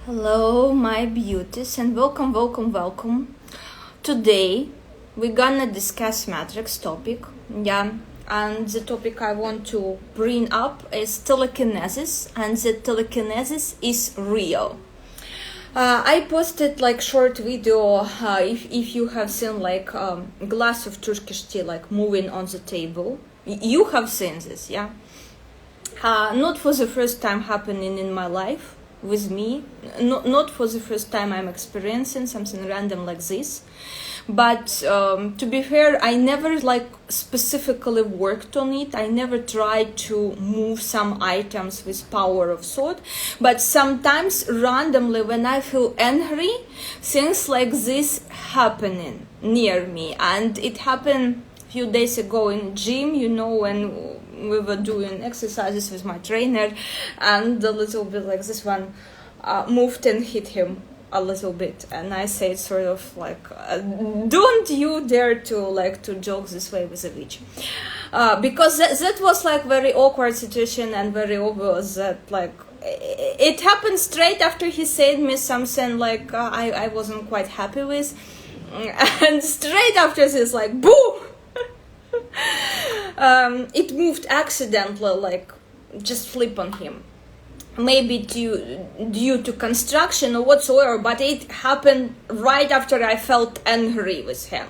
Hello, my beauties, and welcome. Today, we're gonna discuss matrix topic, and the topic I want to bring up is telekinesis, and the telekinesis is real. I posted short video, if you have seen glass of Turkish tea moving on the table. You have seen this, yeah? Not for the first time happening in my life with me, not for the first time I'm experiencing something random like this, but to be fair, I never specifically worked on it. I never tried to move some items with power of thought, but sometimes randomly when I feel angry, things like this happening near me. And it happened a few days ago in gym, when we were doing exercises with my trainer, and a little bit like this one moved and hit him a little bit, and I said sort of don't you dare to joke this way with a witch, because that was very awkward situation and very obvious that it happened straight after he said me something I wasn't quite happy with, and straight after this boom. It moved accidentally, just flip on him. Maybe due to construction or whatsoever, but it happened right after I felt angry with him.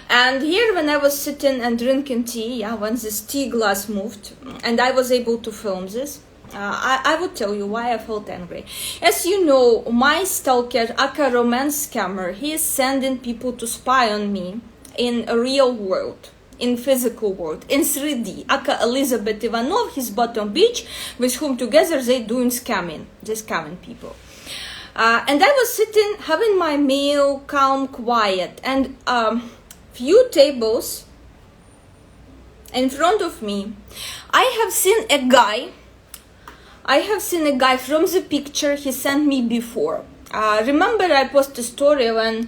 And here when I was sitting and drinking tea, when this tea glass moved, and I was able to film this, I would tell you why I felt angry. As you know, my stalker, aka romance scammer, he is sending people to spy on me in a real world, in physical world, in 3D, aka Elizabeth Ivanov, his bottom bitch, with whom together they doing scamming. They're scamming people. And I was sitting, having my meal, calm, quiet, and few tables in front of me, I have seen a guy from the picture he sent me before. Remember I posted a story when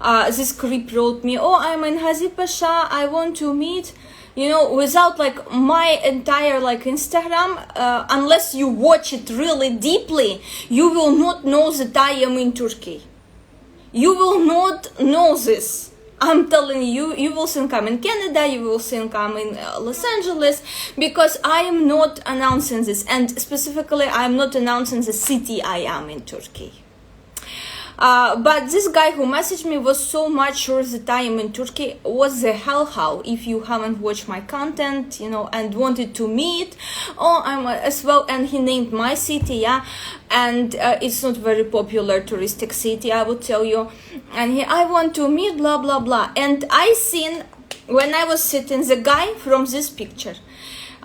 this creep wrote me, I'm in Hazi Pasha, I want to meet, without my entire Instagram, unless you watch it really deeply, you will not know that I am in Turkey. You will not know this. I'm telling you, you will think I'm in Canada, you will think I'm in Los Angeles, because I am not announcing this, and specifically I am not announcing the city I am in Turkey. But this guy who messaged me was so much sure that I am in Turkey. What the hell, how? If you haven't watched my content, and wanted to meet, I'm as well, and he named my city, and it's not very popular touristic city, I would tell you, and I want to meet, blah, blah, blah, and I seen, when I was sitting, the guy from this picture,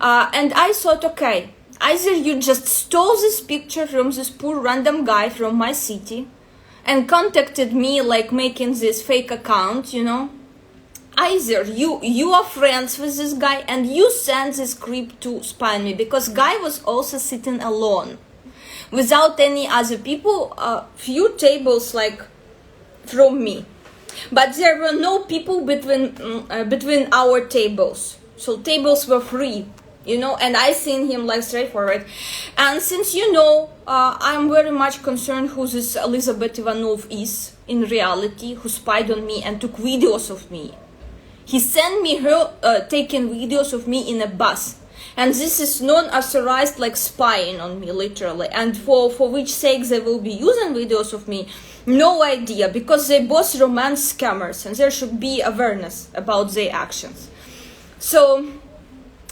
and I thought, okay, either you just stole this picture from this poor random guy from my city, and contacted me making this fake account, Either you are friends with this guy and you send this creep to spy on me, because guy was also sitting alone, without any other people, few tables from me, but there were no people between our tables, so tables were free. And I seen him straightforward. And since I'm very much concerned who this Elizabeth Ivanov is in reality, who spied on me and took videos of me. He sent me her taking videos of me in a bus. And this is non-authorized spying on me, literally. And for which sake they will be using videos of me, no idea, because they're both romance scammers and there should be awareness about their actions. So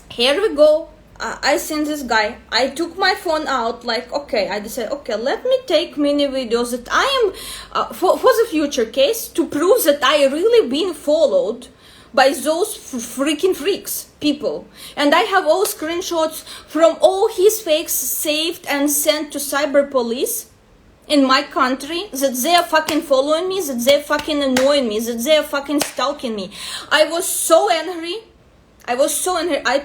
here we go. I seen this guy. I took my phone out, okay, I decided, okay, let me take mini videos that I am, for the future case, to prove that I really been followed by those freaking freaks, people. And I have all screenshots from all his fakes saved and sent to cyber police in my country, that they are fucking following me, that they are fucking annoying me, that they are fucking stalking me. I was so angry. I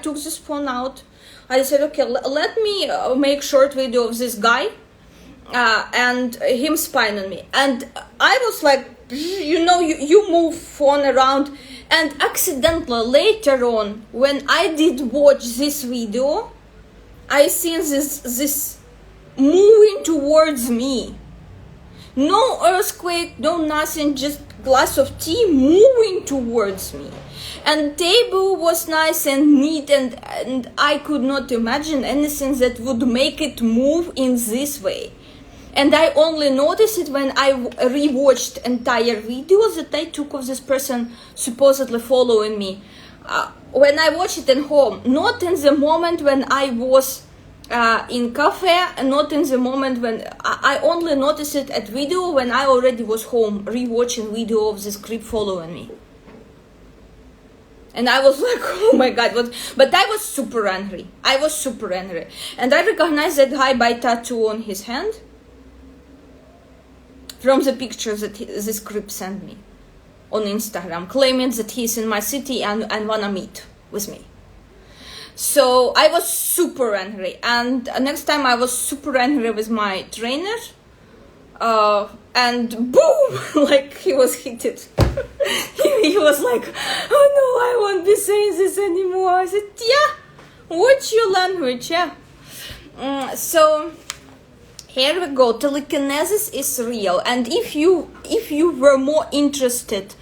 took this phone out. I said, okay, let me make short video of this guy and him spying on me. And I was you move phone around, and accidentally later on, when I did watch this video, I seen this moving towards me. No earthquake, no nothing, just glass of tea moving towards me. And table was nice and neat, and I could not imagine anything that would make it move in this way. And I only noticed it when I rewatched entire videos that I took of this person supposedly following me. When I watched it at home, not in the moment when I was in cafe, not in the moment when I only noticed it at video when I already was home rewatching video of this creep following me. And I was like, oh my god, what? But I was super angry. And I recognized that guy by tattoo on his hand from the pictures that this creep sent me on Instagram, claiming that he's in my city and wanna meet with me. So I was super angry, and next time I was super angry with my trainer, and boom, like he was heated. he was like, oh no, I won't be saying this anymore. I said, yeah, watch your language, yeah. So here we go. Telekinesis is real, and if you were more interested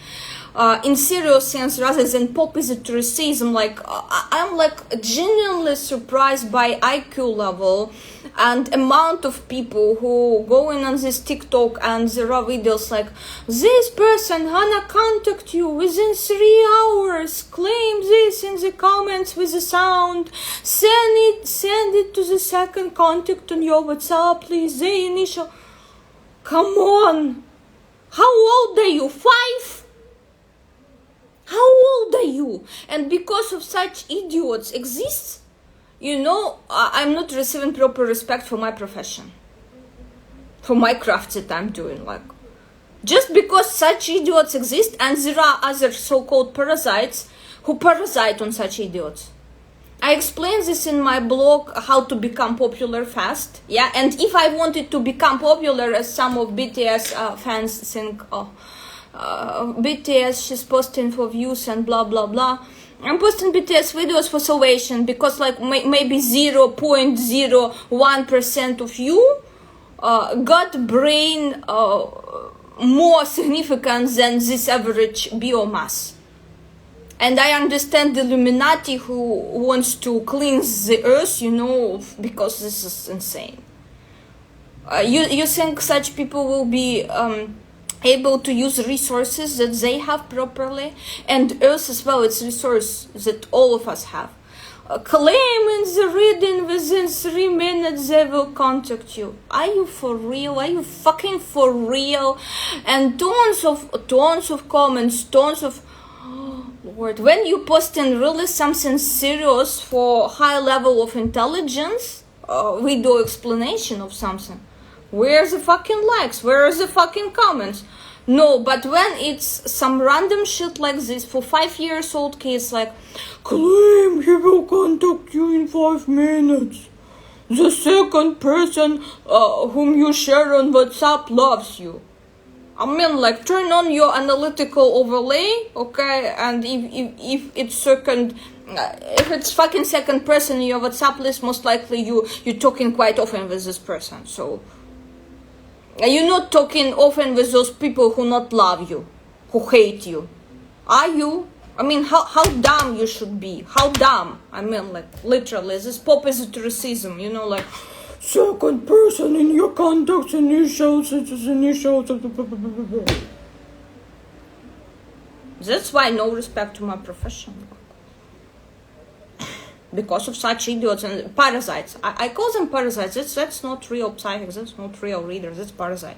in serious things rather than pop esotericism, like I'm like genuinely surprised by IQ level and amount of people who going on this TikTok and there are videos like, this person gonna contact you within 3 hours, claim this in the comments with the sound, send it to the second contact on your WhatsApp, please, the initial. Come on, how old are you? 5? How old are you? And because of such idiots exists, you know, I'm not receiving proper respect for my profession, for my craft that I'm doing. Like, just because such idiots exist, and there are other so-called parasites who parasite on such idiots. I explain this in my blog, how to become popular fast. Yeah, and if I wanted to become popular, as some of BTS fans think, BTS, she's posting for views and blah blah blah. I'm posting BTS videos for salvation because like maybe 0.01% of you got brain more significant than this average biomass. And I understand the Illuminati who wants to cleanse the earth, you know, because this is insane. You think such people will be able to use resources that they have properly, and earth as well, it's resource that all of us have. Claiming the reading within 3 minutes they will contact you. Are you for real? Are you fucking for real? And tons of comments, tons of Lord, when you posting really something serious for high level of intelligence, video explanation of something, where's the fucking likes? Where are the fucking comments? No, but when it's some random shit like this for 5-year-old kids, like, claim he will contact you in 5 minutes. The second person whom you share on WhatsApp loves you. I mean, like, turn on your analytical overlay, okay? And if it's if it's fucking second person in your WhatsApp list, most likely you're talking quite often with this person. So you're not talking often with those people who not love you, who hate you. Are you? I mean, how dumb you should be. How dumb. I mean, like, literally, this pop esotericism, you know, like, second person in your contacts, initials. That's why no respect to my profession. Because of such idiots and parasites. I call them parasites. That's not real psychics. That's not real readers. That's parasite.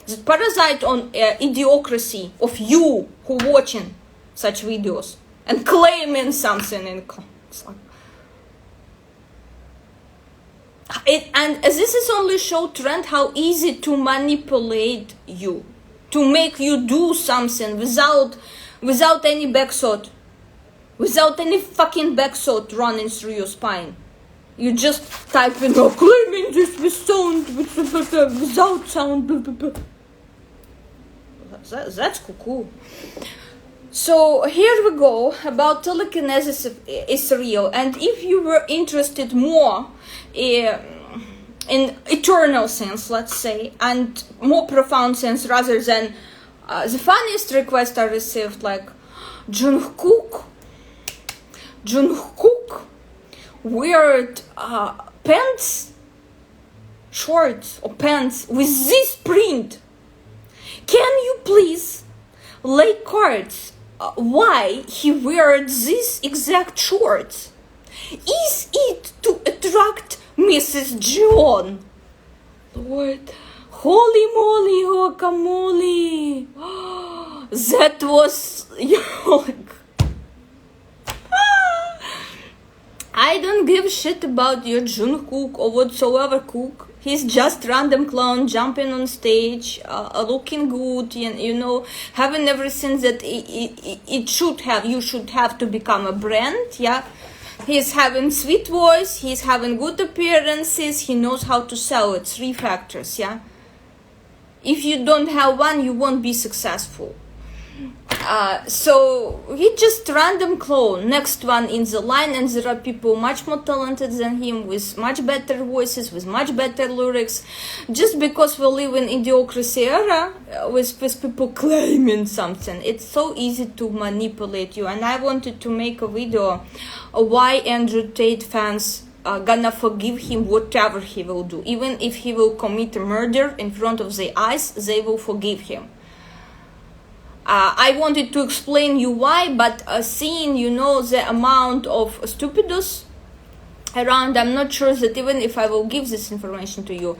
It's parasite on idiocracy of you who watching such videos and claiming something in comments. And this is only show trend how easy to manipulate you, to make you do something without any backthought. Without any fucking backthought running through your spine. You just type in, claiming this with sound, without sound. That's cool. So here we go about telekinesis is real. And if you were interested more in eternal sense, let's say, and more profound sense, rather than the funniest request I received, like, Jungkook weird pants, shorts or pants with this print. Can you please lay cards why he wears this exact shorts? Is it to attract Mrs. John? Lord, holy moly, guacamole. That was, I don't give a shit about your Jungkook or whatsoever cook. He's just random clown jumping on stage, looking good, having everything that it should have. You should have to become a brand, yeah. He's having sweet voice, he's having good appearances, he knows how to sell it. 3 factors, yeah. If you don't have one, you won't be successful. So he just random clone, next one in the line, and there are people much more talented than him, with much better voices, with much better lyrics. Just because we live in idiocracy era, with people claiming something, it's so easy to manipulate you. And I wanted to make a video why Andrew Tate fans are gonna forgive him whatever he will do. Even if he will commit a murder in front of their eyes, they will forgive him. I wanted to explain you why, but seeing, the amount of stupidus around, I'm not sure that even if I will give this information to you,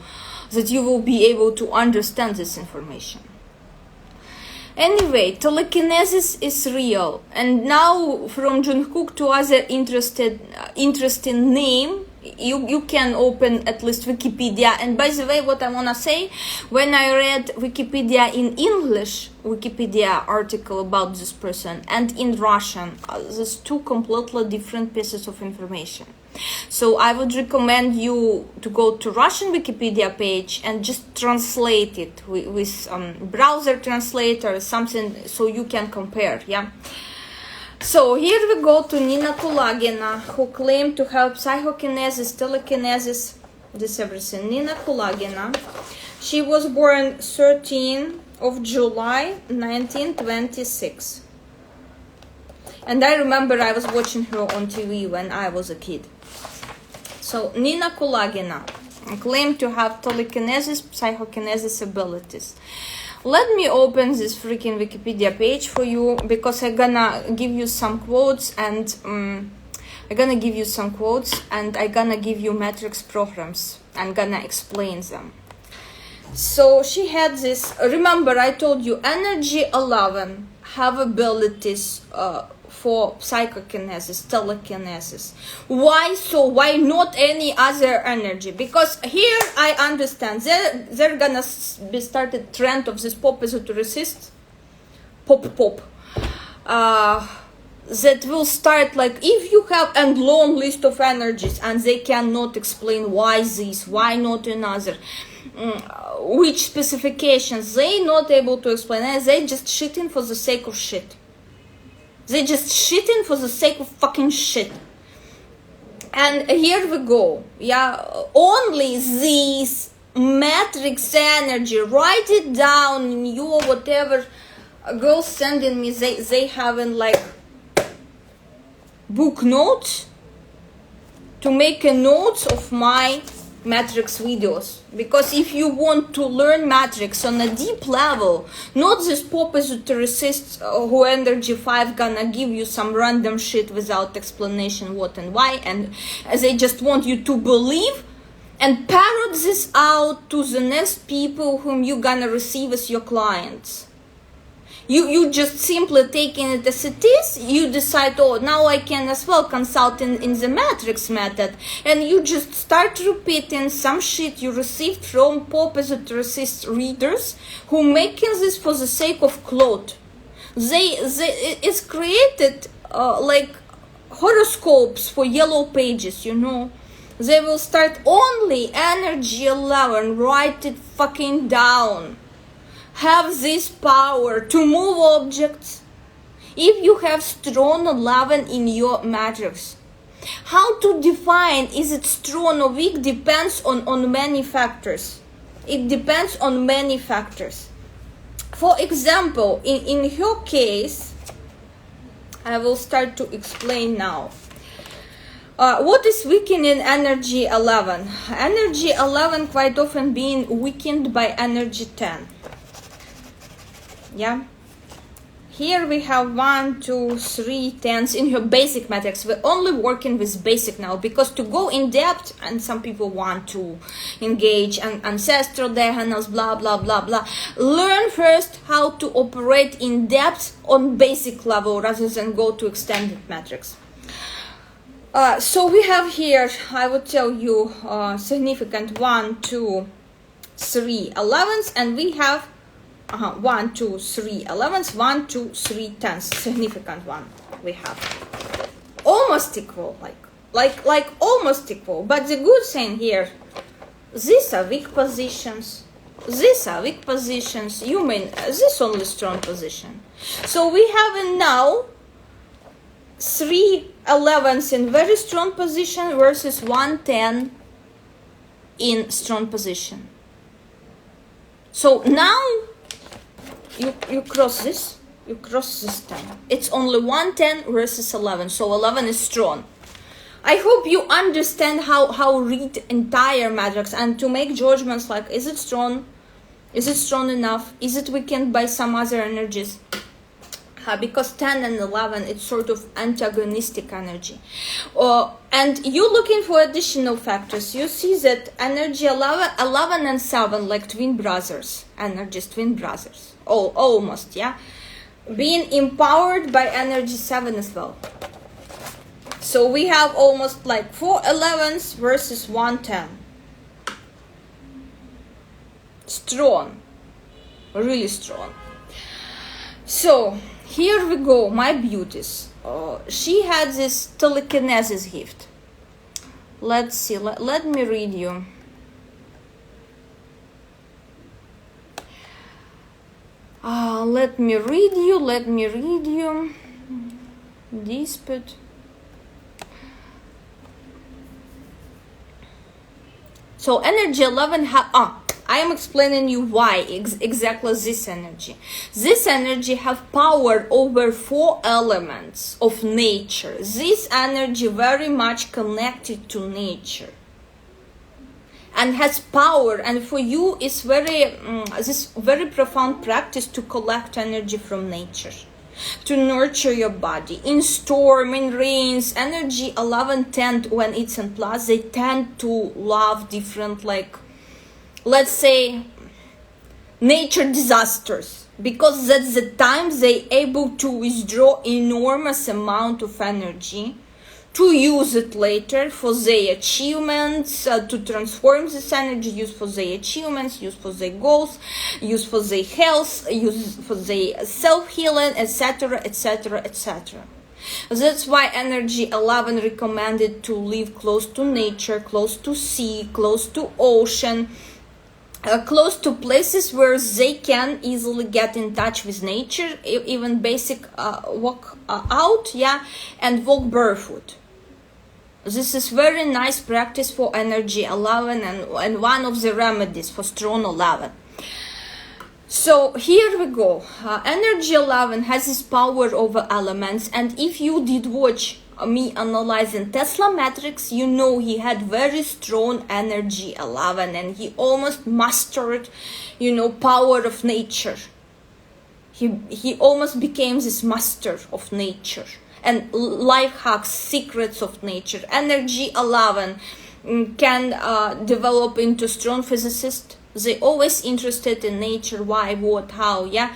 that you will be able to understand this information. Anyway, telekinesis is real. And now, from Jungkook to other interesting name, you can open at least Wikipedia. And by the way, what I want to say, when I read Wikipedia in English, Wikipedia article about this person, and in Russian, there's 2 completely different pieces of information. So I would recommend you to go to Russian Wikipedia page and just translate it with browser translator or something, so you can compare, yeah. So here we go to Nina Kulagina, who claimed to have psychokinesis, telekinesis, this everything. Nina Kulagina, she was born 13th of July 1926. And I remember I was watching her on TV when I was a kid. So Nina Kulagina claimed to have telekinesis, psychokinesis abilities. Let me open this freaking Wikipedia page for you, because I'm gonna give you some quotes, and I'm gonna give you matrix programs. I'm gonna explain them. So she had this, remember I told you energy 11 have abilities for psychokinesis, telekinesis. Why so? Why not any other energy? Because here I understand they're gonna be started trend of this pop resist that will start like, if you have a long list of energies and they cannot explain why this, why not another, which specifications, they not able to explain, and they just shitting for the sake of shit. They just shitting for the sake of fucking shit. And here we go. Yeah, only this matrix energy, write it down in your whatever. Girls sending me, they having like book notes to make a notes of my matrix videos. Because if you want to learn matrix on a deep level, not this resist who energy 5 gonna give you some random shit without explanation what and why, and they just want you to believe and parrot this out to the next people whom you gonna receive as your clients. You just simply taking it as it is, you decide, oh, now I can as well consult in the matrix method, and you just start repeating some shit you received from resist readers who making this for the sake of clout. It's created like horoscopes for yellow pages, They will start only energy 11, write it fucking down. Have this power to move objects if you have strong 11 in your matrix. How to define is it strong or weak depends on many factors. It depends on many factors. For example, in her case, I will start to explain now. What is weakening energy 11? Energy 11 quite often being weakened by energy 10. Yeah. Here we have 1, 2, 3 tens in her basic matrix. We're only working with basic now, because to go in depth, and some people want to engage and ancestral diagonals, blah, blah, blah, blah. Learn first how to operate in depth on basic level rather than go to extended matrix. So we have here, I would tell you, significant 1, 2, 3 11s, and we have 1, 2, 3 11s, 1, 2, 3 10s, significant one we have. Almost equal, like almost equal. But the good thing here, these are weak positions. These are weak positions. You mean this only strong position. So we have now 3 11s in very strong position versus 1 10 in strong position. So now you cross this, you cross this 10. It's only 1 10 versus 11, so 11 is strong. I hope you understand how read entire matrix and to make judgments like, is it strong? Is it strong enough? Is it weakened by some other energies? Because 10 and 11, it's sort of antagonistic energy. And you're looking for additional factors. You see that energy 11 and 7, like twin brothers, energies, twin brothers. Oh, almost, yeah? Being empowered by energy 7 as well. So we have almost like 4 11s versus 1 10. Strong. Really strong. So here we go, my beauties. She had this telekinesis gift. Let's see, let me read you. Let me read you. Dispute. So energy 11 I am explaining you why exactly this energy. This energy have power over 4 elements of nature. This energy very much connected to nature. And has power, and for you is this very profound practice to collect energy from nature, to nurture your body. In storm, in rains, energy 11 tend, when it's in plus, they tend to love different, like, let's say, nature disasters, because that's the time they able to withdraw enormous amount of energy to use it later for their achievements, to transform this energy, use for their achievements, use for their goals, use for their health, use for their self-healing, etc., etc., etc. That's why energy 11 recommended to live close to nature, close to sea, close to ocean, close to places where they can easily get in touch with nature, even basic walk out, yeah, and walk barefoot. This is very nice practice for energy 11 and one of the remedies for strong 11. So here we go. Energy 11 has this power over elements, and if you did watch me analyzing Tesla matrix, you know he had very strong energy 11 and he almost mastered, power of nature. He almost became this master of nature and life hacks, secrets of nature. Energy 11 can develop into strong physicist. They always interested in nature, why, what, how, yeah.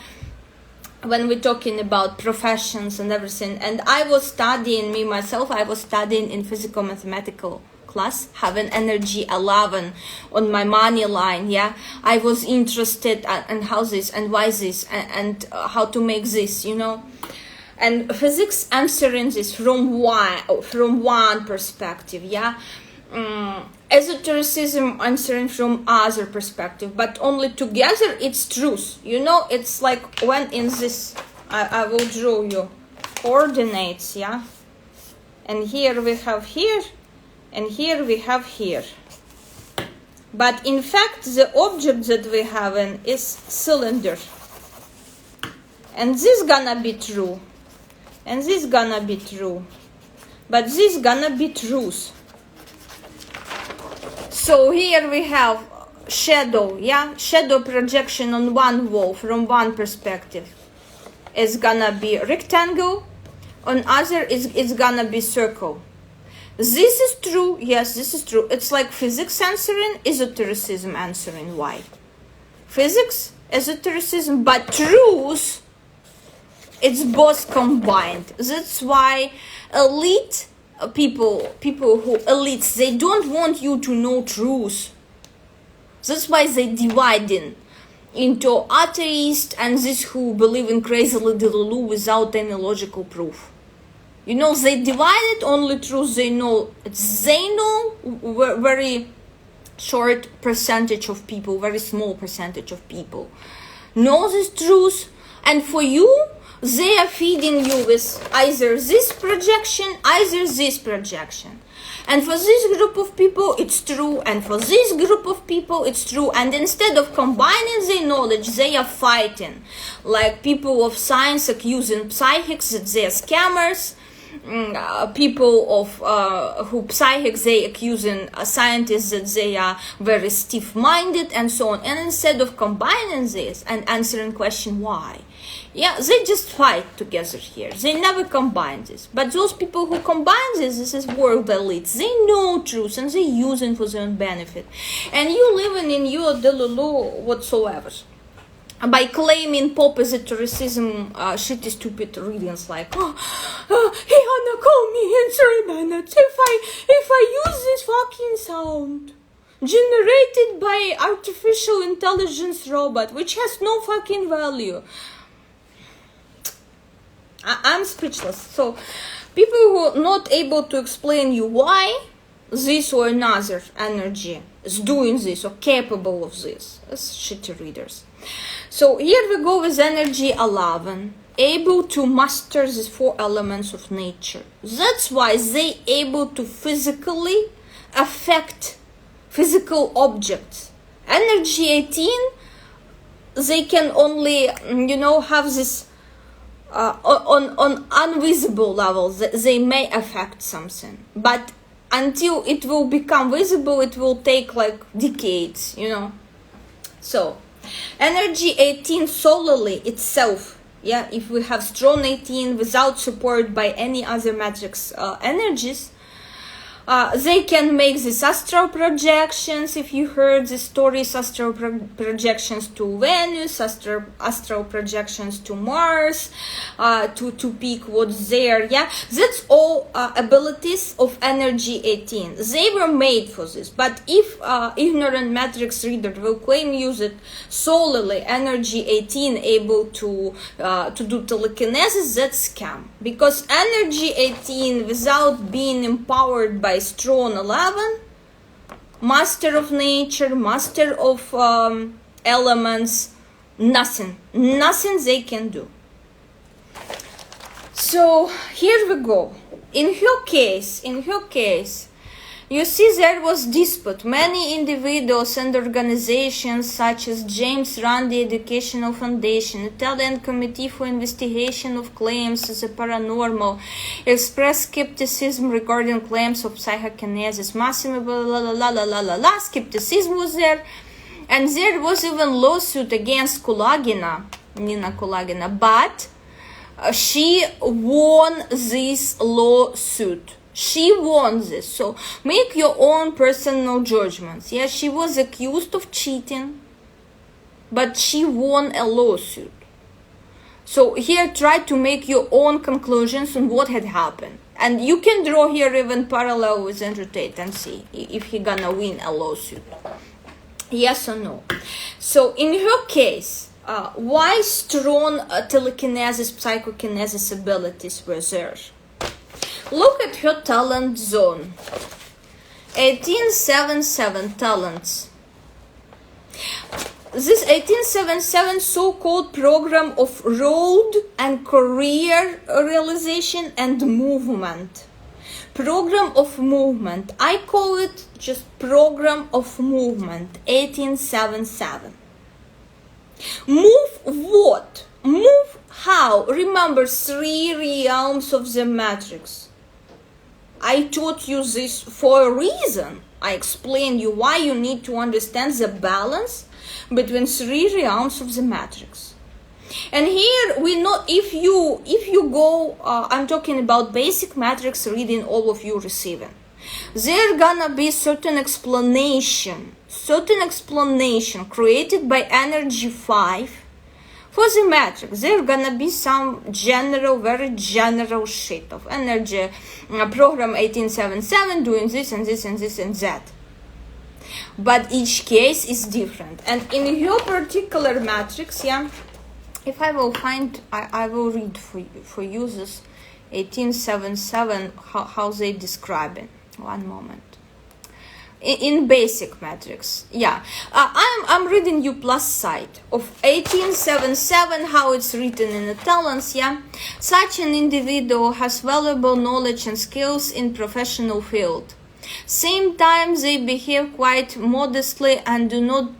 When we're talking about professions and everything, and I was studying in physical-mathematical class, having energy 11 on my money line, yeah. I was interested in how this and why this and how to make this, and physics answering this from one perspective, yeah. Esotericism answering from other perspective, but only together it's truth. It's like when in this, I will draw you coordinates, yeah. and here we have here, and here we have here. But in fact, the object that we have in is cylinder. And this gonna be true. And this gonna be true. But this gonna be truth. So here we have shadow, yeah? Shadow projection on one wall from one perspective is gonna be rectangle. On other, it's gonna be circle. This is true. Yes, this is true. It's like physics answering, esotericism answering. Why? Physics, esotericism, but truth, it's both combined. That's why elite people who elites, they don't want you to know truth. That's why they dividing into atheists and these who believe in crazily delulu without any logical proof. You know, they divided only truth they know. They know very short percentage of people, very small percentage of people know this truth. And for you, they are feeding you with either this projection, either this projection. And for this group of people, it's true. And for this group of people, it's true. And instead of combining their knowledge, they are fighting. Like people of science accusing psychics that they are scammers. People of who psychics, they accusing scientists that they are very stiff-minded and so on. And instead of combining this and answering question why, yeah, they just fight together here. They never combine this. But those people who combine this is world elites. They know truth and they use it for their own benefit. And you living in your delulu whatsoever. By claiming pop esotericism, shitty stupid readings like, he gonna call me in 3 minutes if I use this fucking sound generated by artificial intelligence robot, which has no fucking value. I'm speechless. So people who are not able to explain you why this or another energy is doing this or capable of this, it's shitty readers. So here we go with energy 11, able to master these 4 elements of nature. That's why they able to physically affect physical objects. Energy 18, they can only, have this on invisible levels. They may affect something, but until it will become visible, it will take like decades, So energy 18 solely itself, yeah, if we have strong 18 without support by any other matrix energies, they can make these astral projections. If you heard the stories, astral projections to Venus, astral projections to Mars, to pick what's there. Yeah, that's all abilities of energy 18. They were made for this. But if ignorant matrix reader will claim use it solely energy 18 able to do telekinesis, that's scam. Because energy 18 without being empowered by strong 11, master of nature, master of elements, nothing they can do. So here we go. In her case, you see there was dispute. Many individuals and organizations such as James Randi Educational Foundation, Italian Committee for Investigation of Claims as a Paranormal, expressed skepticism regarding claims of psychokinesis. Massive skepticism was there. And there was even lawsuit against Nina Kulagina, but she won this lawsuit. She won this. So make your own personal judgments. Yeah, she was accused of cheating, but she won a lawsuit. So here try to make your own conclusions on what had happened. And you can draw here even parallel with Andrew Tate and see if he gonna win a lawsuit. Yes or no? So in her case, why strong telekinesis, psychokinesis abilities were there? Look at her talent zone. 1877 talents. This 1877 so-called program of road and career realization and movement. Program of movement. I call it just program of movement, 1877. Move what? Move how? Remember, 3 realms of the matrix. I taught you this for a reason. I explained you why you need to understand the balance between 3 realms of the matrix. And here we know, if you go, I'm talking about basic matrix reading all of you receiving. There gonna be certain explanation created by energy 5 for the matrix. There gonna be some general, very general shit of energy, program 1877 doing this and this and this and that. But each case is different. And in your particular matrix, yeah, if I will find, I will read for you this 1877, how they describe it. One moment. In basic matrix, yeah, I'm reading you plus side of 1877, how it's written in the talents. Yeah, such an individual has valuable knowledge and skills in professional field. Same time, they behave quite modestly and do not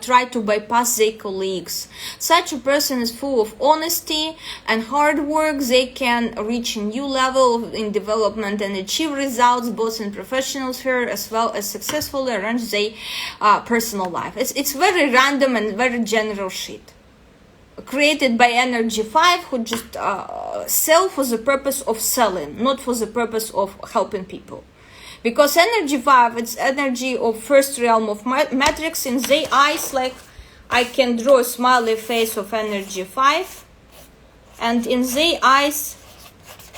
try to bypass their colleagues. Such a person is full of honesty and hard work. They can reach a new level in development and achieve results both in professional sphere as well as successfully arrange their personal life. It's very random and very general shit created by energy 5, who just sell for the purpose of selling, not for the purpose of helping people. Because energy 5, it's energy of first realm of matrix. In their eyes, like, I can draw a smiley face of energy 5, and in their eyes,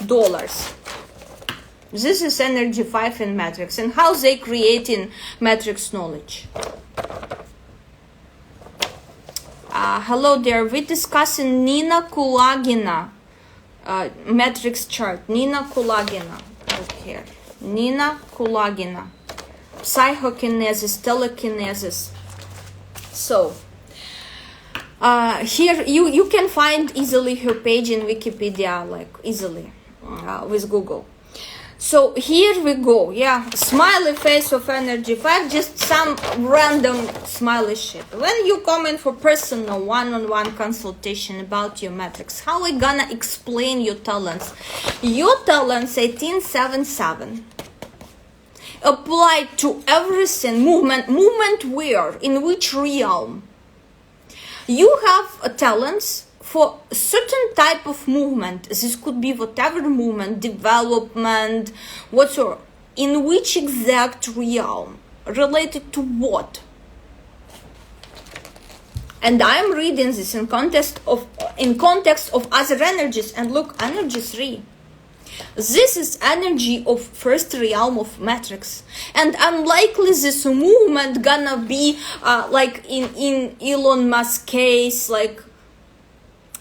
dollars. This is energy 5 in matrix, and how they creating matrix knowledge. Hello there, we're discussing Nina Kulagina matrix chart. Nina Kulagina, okay. Nina Kulagina, psychokinesis, telekinesis. So here you can find easily her page in Wikipedia, like easily with Google. So here we go, yeah, smiley face of energy 5, just some random smiley shit. When you come in for personal one-on-one consultation about your matrix, how we gonna explain your talents? Your talents 1877 applied to everything. Movement where? In which realm? You have talents for a certain type of movement. This could be whatever movement, development, whatsoever. In which exact realm? Related to what? And I'm reading this in context of other energies. And look, energy 3. This is energy of first realm of matrix, and unlikely this movement gonna be like in Elon Musk case. Like,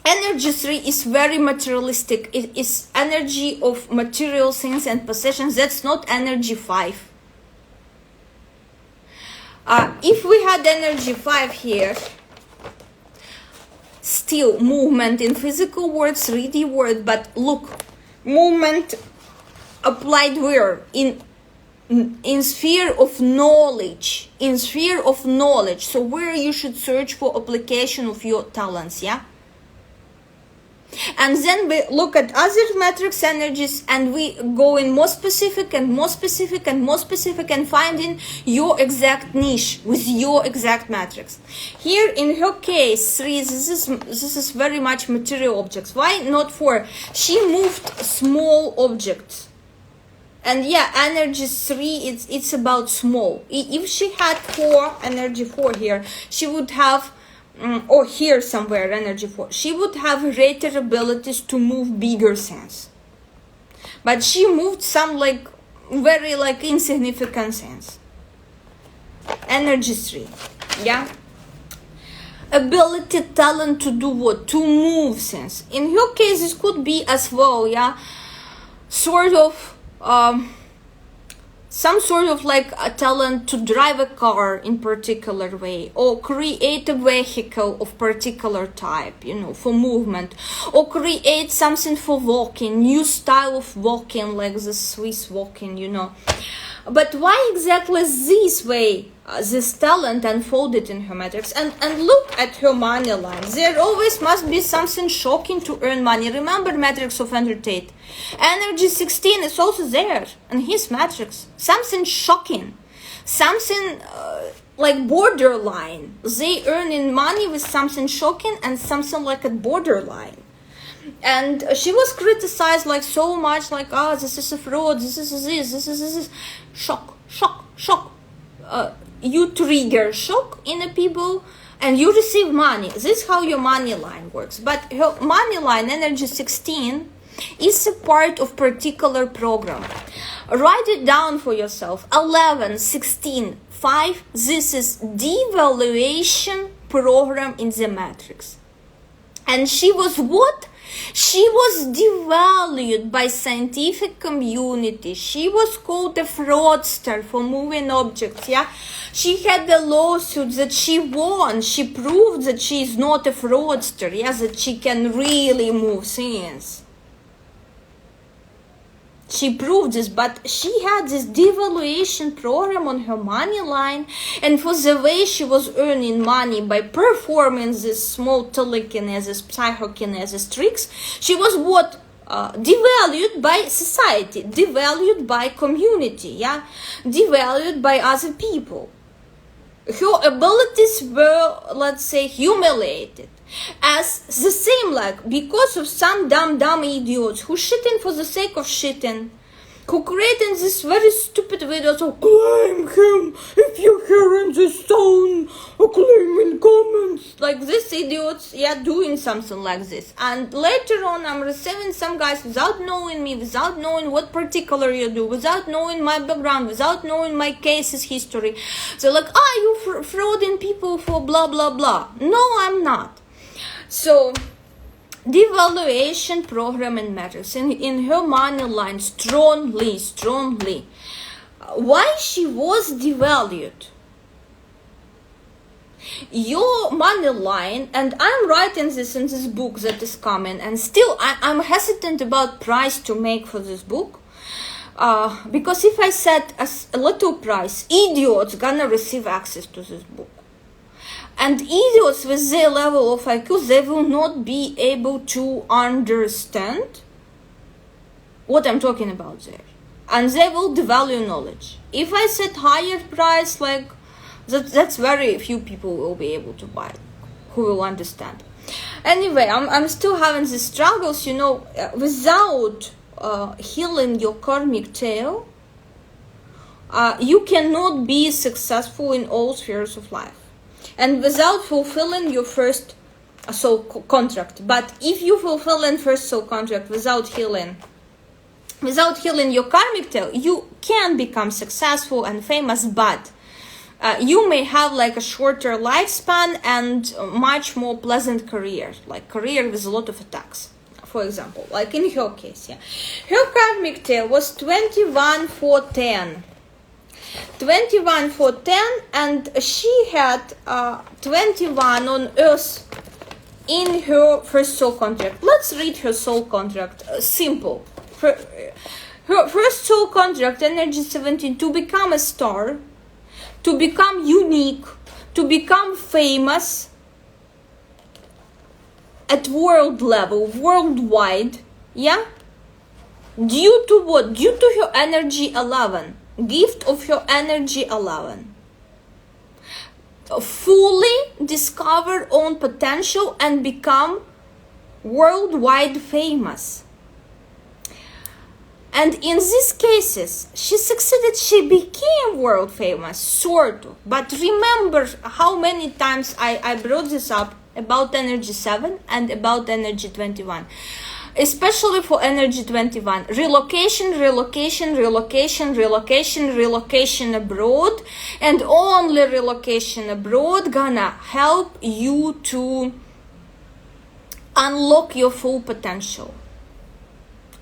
energy 3 is very materialistic. It is energy of material things and possessions. That's not energy 5. If we had energy 5 here, still movement in physical world, 3D world, but look, movement applied where? In sphere of knowledge. In sphere of knowledge. So where you should search for application of your talents, yeah? And then we look at other matrix energies, and we go in more specific and more specific and more specific, and finding your exact niche with your exact matrix. Here in her case 3, this is very much material objects. Why not 4? She moved small objects. And yeah, energy 3, it's about small. If she had 4, energy 4 here, she would have or here somewhere, energy 4, she would have greater abilities to move bigger things. But she moved some like very like insignificant things. Energy 3, yeah. Ability, talent to do what? To move things. In your case, this could be as well, yeah, sort of some sort of like a talent to drive a car in particular way, or create a vehicle of particular type, you know, for movement, or create something for walking, new style of walking, like the Swiss walking, you know. But why exactly this way this talent unfolded in her matrix? And look at her money line. There always must be something shocking to earn money. Remember matrix of Andrew Tate? Energy 16 is also there in his matrix. Something shocking. Something like borderline. They earn in money with something shocking and something like a borderline. And she was criticized like so much, like, oh, this is a fraud, this is this. Shock. You trigger shock in the people and you receive money. This is how your money line works. But her money line, energy 16, is a part of particular program. Write it down for yourself. 11, 16, 5. This is devaluation program in the matrix. And she was what? She was devalued by scientific community. She was called a fraudster for moving objects, yeah? She had a lawsuit that she won. She proved that she is not a fraudster, yeah? That she can really move things. She proved this, but she had this devaluation program on her money line, and for the way she was earning money by performing this small telekinesis, psychokinesis tricks, she was what? Devalued by society, devalued by community, yeah? Devalued by other people. Her abilities were, let's say, humiliated. As the same, like, because of some dumb idiots who shitting for the sake of shitting, who creating this very stupid videos of claim him if you're hearing the sound, or claim in comments, like these idiots, yeah, doing something like this. And later on, I'm receiving some guys without knowing me, without knowing what particular you do, without knowing my background, without knowing my cases history. They're like, you frauding people for blah blah blah. No, I'm not. So, devaluation program in matrix in her money line strongly. Why she was devalued? Your money line, and I'm writing this in this book that is coming, and still I'm hesitant about price to make for this book, because if I set a little price, idiots gonna receive access to this book. And idiots with their level of IQ, they will not be able to understand what I'm talking about there. And they will devalue knowledge. If I set higher price, like, that's very few people will be able to buy it, who will understand. Anyway, I'm still having these struggles, you know, without healing your karmic tail, you cannot be successful in all spheres of life. And without fulfilling your first soul contract. But if you fulfill in first soul contract without healing your karmic tail, you can become successful and famous, but you may have like a shorter lifespan and much more pleasant career, like career with a lot of attacks. For example, like in her case, yeah. Her karmic tail was 21 for 10. 21 for 10, and she had 21 on Earth in her first soul contract. Let's read her soul contract. Simple. Her first soul contract, energy 17, to become a star, to become unique, to become famous at world level, worldwide, yeah? Due to what? Due to her energy 11. Gift of your energy 11. Fully discover own potential and become worldwide famous. And in these cases, she succeeded, she became world famous, sort of. But remember how many times I brought this up about energy 7 and about energy 21. Especially for energy 21, relocation abroad, and only relocation abroad gonna help you to unlock your full potential.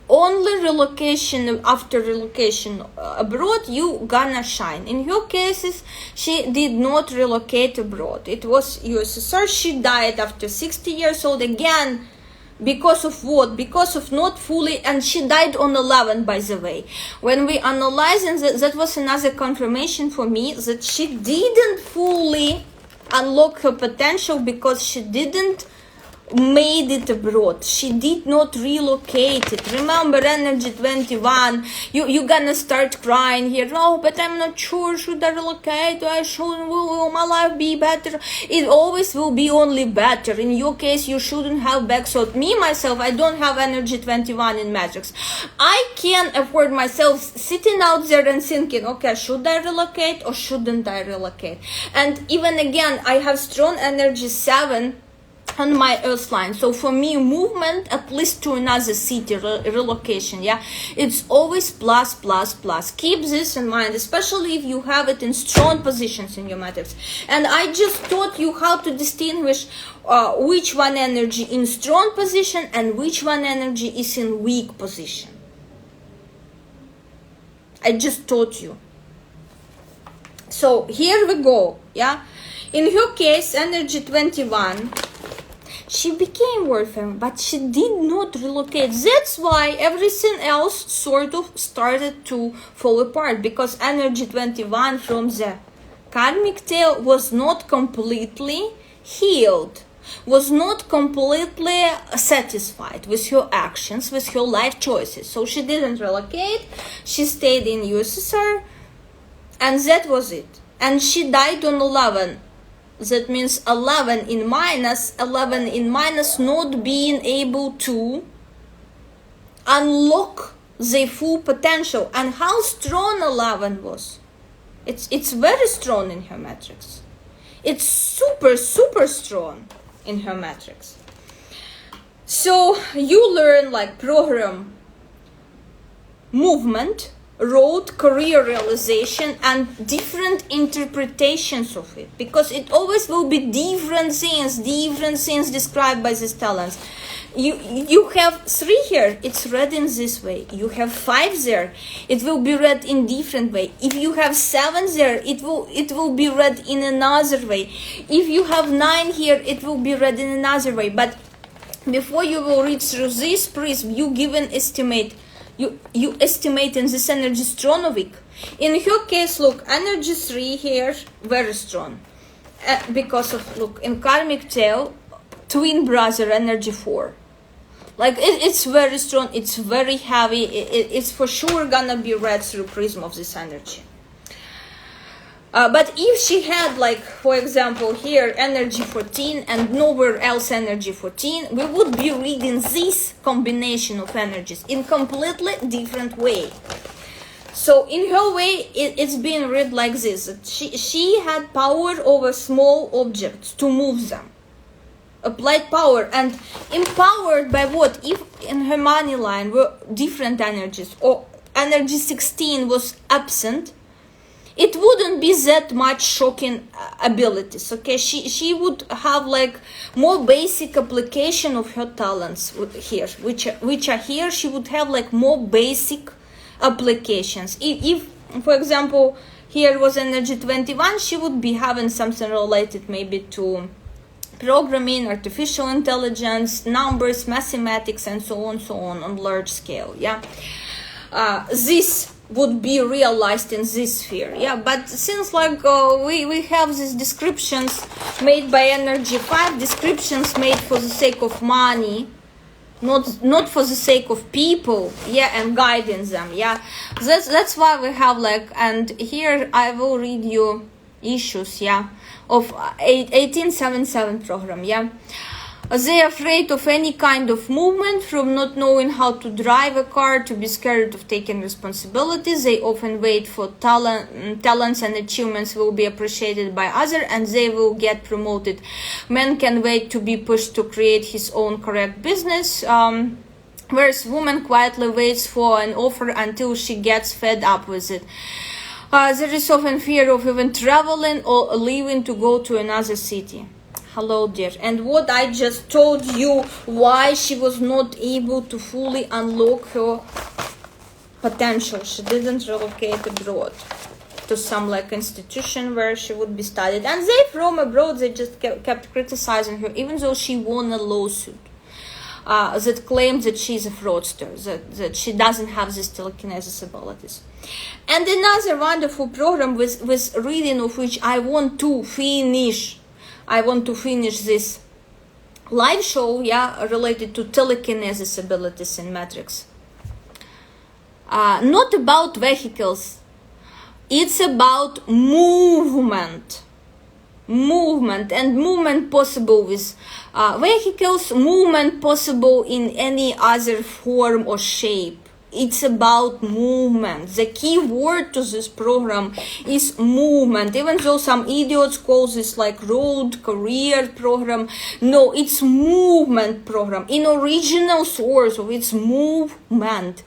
only relocation, after relocation abroad, you gonna shine. In her cases, she did not relocate abroad. It was USSR. She died after 60 years old, again, because of what? Because of not fully, and she died on 11, by the way. When we analyze, and that was another confirmation for me, that she didn't fully unlock her potential because she didn't made it abroad. She did not relocate it. Remember, energy 21, you gonna start crying here. Oh, but I'm not sure, should I relocate? Will my life be better? It always will be only better. In your case, you shouldn't have back. So me, myself, I don't have energy 21 in matrix. I can afford myself sitting out there and thinking, okay, should I relocate or shouldn't I relocate? And even again, I have strong energy 7 on my earth line. So for me, movement, at least to another city, relocation, yeah, it's always plus, plus, plus. Keep this in mind, especially if you have it in strong positions in your matrix. And I just taught you how to distinguish which one energy in strong position and which one energy is in weak position. I just taught you. So here we go, yeah. In her case, energy 21, she became worth-famous, but she did not relocate. That's why everything else sort of started to fall apart, because energy 21 from the karmic tail was not completely healed, was not completely satisfied with her actions, with her life choices. So she didn't relocate, she stayed in USSR, and that was it. And she died on 11. That means 11 in minus, not being able to unlock the full potential. And how strong 11 was. It's very strong in her matrix. It's super, super strong in her matrix. So you learn like program, movement, road, career realization, and different interpretations of it, because it always will be different things described by these talents. You have 3 here, it's read in this way. You have 5 there, it will be read in different way. If you have 7 there, it will be read in another way. If you have 9 here, it will be read in another way. But before you will read through this prism, you give an estimate. You estimate in this energy strong or weak. In her case, look, energy 3 here, very strong. Because of, look, in karmic tail, twin brother, energy 4. Like, it's very strong, it's very heavy, it's for sure gonna be read through prism of this energy. But if she had, like, for example, here energy 14 and nowhere else energy 14, we would be reading this combination of energies in completely different way. So in her way, it's being read like this. She had power over small objects to move them. Applied power, and empowered by what? If in her money line were different energies, or energy 16 was absent, it wouldn't be that much shocking abilities, okay? She would have like more basic application of her talents here, which are here. She would have like more basic applications. If for example, here was energy 21, she would be having something related maybe to programming, artificial intelligence, numbers, mathematics, and so on large scale, yeah? This would be realized in this sphere, yeah. But since like we have these descriptions made by energy 5, descriptions made for the sake of money, not for the sake of people, yeah, and guiding them, yeah. That's why we have like, and here I will read you issues, yeah, of 1877 program, yeah. They are afraid of any kind of movement, from not knowing how to drive a car to be scared of taking responsibilities. They often wait for talents and achievements will be appreciated by others and they will get promoted. Man can wait to be pushed to create his own correct business, whereas woman quietly waits for an offer until she gets fed up with it. There is often fear of even traveling or leaving to go to another city. Hello, dear. And what I just told you, why she was not able to fully unlock her potential. She didn't relocate abroad to some like institution where she would be studied. And they from abroad, they just kept criticizing her, even though she won a lawsuit that claimed that she's a fraudster, that she doesn't have these telekinesis abilities. And another wonderful program with reading of which I want to finish this live show, related to telekinesis abilities in Matrix. Not about vehicles, it's about movement and movement possible with vehicles, movement possible in any other form or shape. It's about movement. The key word to this program is movement. Even though some idiots call this like road career program, no, it's movement program. In original source of it's movement.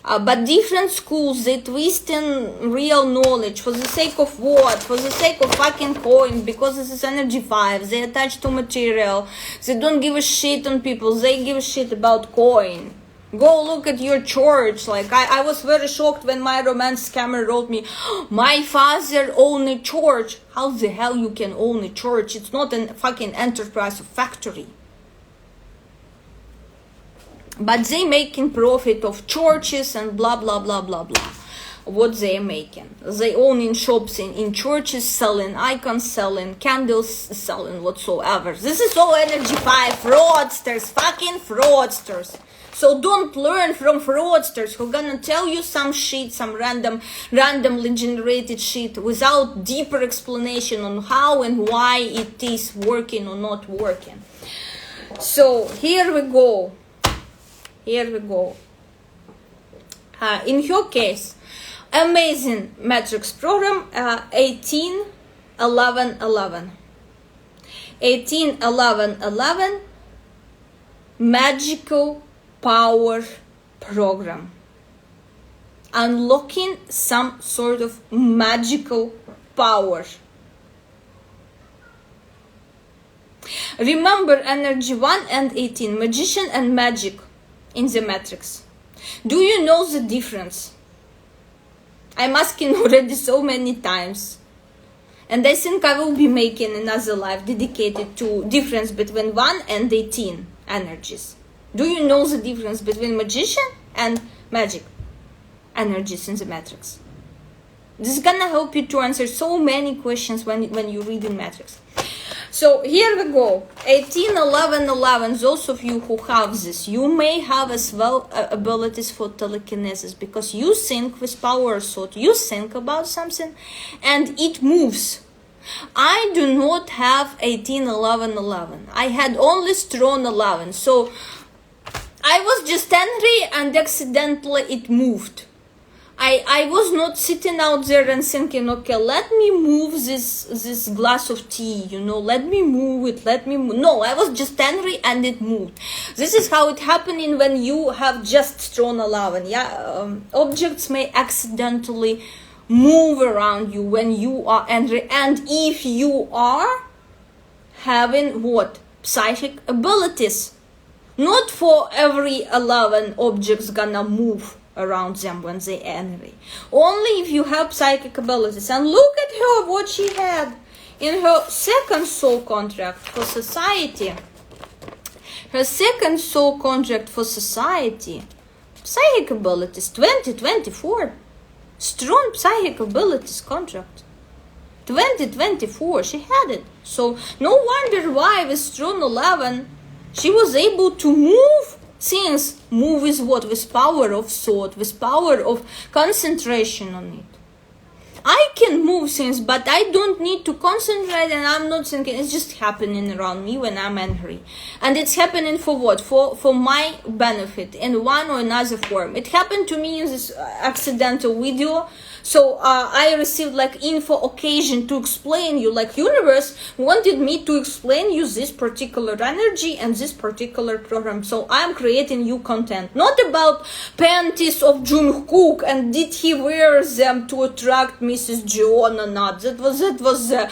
But different schools, they twist in real knowledge for the sake of what? For the sake of fucking coins, because this is energy 5. They attach to material. They don't give a shit on people. They give a shit about coin. Go look at your church. Like, I was very shocked when my romance scammer wrote me, my father owned a church. How the hell you can own a church? It's not a fucking enterprise or factory. But they making profit of churches and blah blah blah blah blah. What they making? They owning shops in churches, selling icons, selling candles, selling whatsoever. This is all energy 5 fraudsters, fucking fraudsters. So don't learn from fraudsters who gonna tell you some shit, some randomly generated shit without deeper explanation on how and why it is working or not working. So here we go. In her case, amazing matrix program, 18-11-11. 18-11-11, magical power program. Unlocking some sort of magical power. Remember energy 1 and 18, magician and magic. In the matrix. Do you know the difference? I'm asking already so many times. And I think I will be making another live dedicated to difference between 1 and 18 energies. Do you know the difference between magician and magic energies in the matrix? This is gonna help you to answer so many questions when you read in matrix. So here we go, 18-11-11, those of you who have this, you may have as well abilities for telekinesis, because you think with power thought, you think about something and it moves. I do not have 18-11-11, I had only strong 11, so I was just angry and accidentally it moved. I was not sitting out there and thinking, okay, let me move this glass of tea, let me move it, No, I was just angry and it moved. This is how it happening when you have just strong 11, objects may accidentally move around you when you are angry, and if you are having what? Psychic abilities. Not for every 11 objects gonna move around them when they angry. Only if you have psychic abilities. And look at her, what she had in her second soul contract for society. Her second soul contract for society. Psychic abilities 2024. Strong psychic abilities contract. 2024, she had it. So no wonder why with strong 11 she was able to move things. Move is what? With power of thought, with power of concentration on it. I can move things, but I don't need to concentrate, and I'm not thinking. It's just happening around me when I'm angry. And it's happening for what? For my benefit in one or another form. It happened to me in this accidental video So I received like info occasion to explain you, like universe wanted me to explain you this particular energy and this particular program. So I'm creating you content, not about panties of Jungkook and did he wear them to attract Mrs. John or not. That was the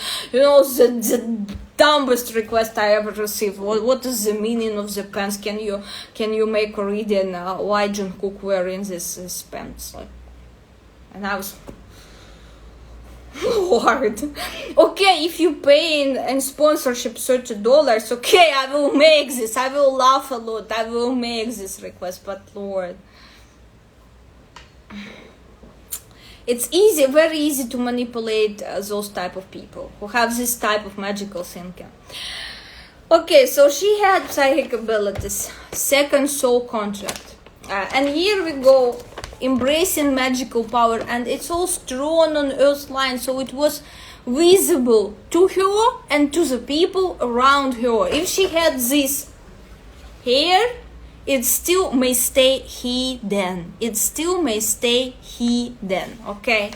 dumbest request I ever received. What is the meaning of the pants? Can you make a reading why Jungkook wearing this pants? Like, and I was Lord. Okay, if you pay in sponsorship $30, okay, I will make this. I will laugh a lot. I will make this request. But Lord, it's easy, very easy to manipulate those type of people who have this type of magical thinking. Okay, so she had psychic abilities, second soul contract, and here we go, embracing magical power, and it's all drawn on earth line, so it was visible to her and to the people around her. If she had this hair, it still may stay hidden. It still may stay hidden. Okay,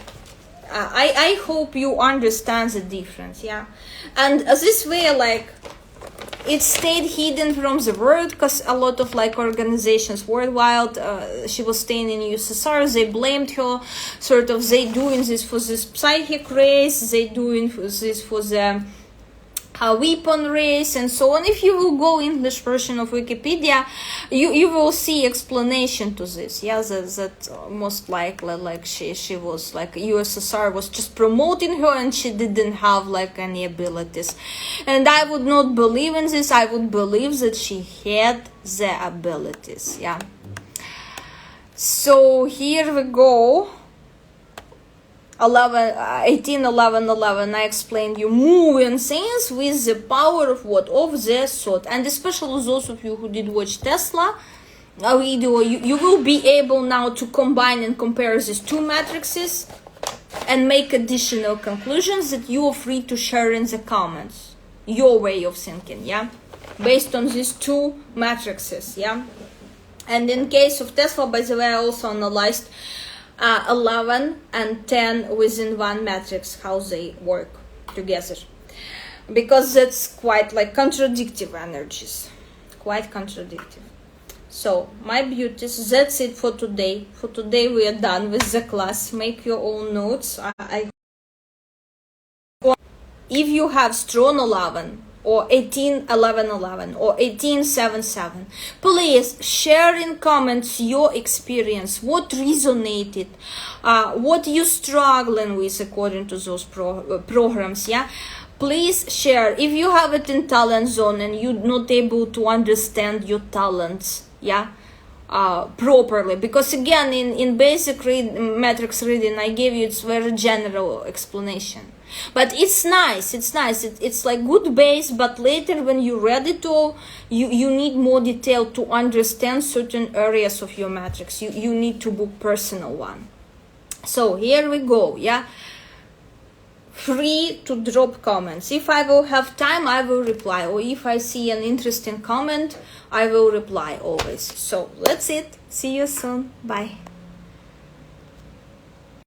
I hope you understand the difference. Yeah, and this way, like, it stayed hidden from the world because a lot of like organizations worldwide, she was staying in USSR, they blamed her, sort of, they doing this for this psychic race, they doing this for the weapon race and so on. If you will go English version of Wikipedia, you will see explanation to this. Yeah, that most likely, like, she was like, USSR was just promoting her and she didn't have like any abilities, and I would not believe in this. I would believe that she had the abilities. Yeah, so here we go. 18, 11, 11, I explained you moving things with the power of what? Of the thought. And especially those of you who did watch Tesla video, you will be able now to combine and compare these two matrices and make additional conclusions that you are free to share in the comments. Your way of thinking, yeah? Based on these two matrices, yeah? And in case of Tesla, by the way, I also analyzed 11 and 10 within one matrix, how they work together, because that's quite like contradictive energies, quite contradictive. So my beauties, that's it for today. For today we are done with the class. Make your own notes. If you have strong 11 or 18, 11, 11 or 18, 7, 7, please share in comments your experience, what resonated, what you struggling with according to those programs. Yeah, please share. If you have it in talent zone and you're not able to understand your talents, yeah, properly, because again in basic matrix reading I gave you, it's very general explanation. But it's nice, it's like good base, but later when you read it all, you need more detail to understand certain areas of your matrix. You need to book personal one. So here we go, yeah? Free to drop comments. If I will have time, I will reply, or if I see an interesting comment, I will reply always. So that's it. See you soon. Bye.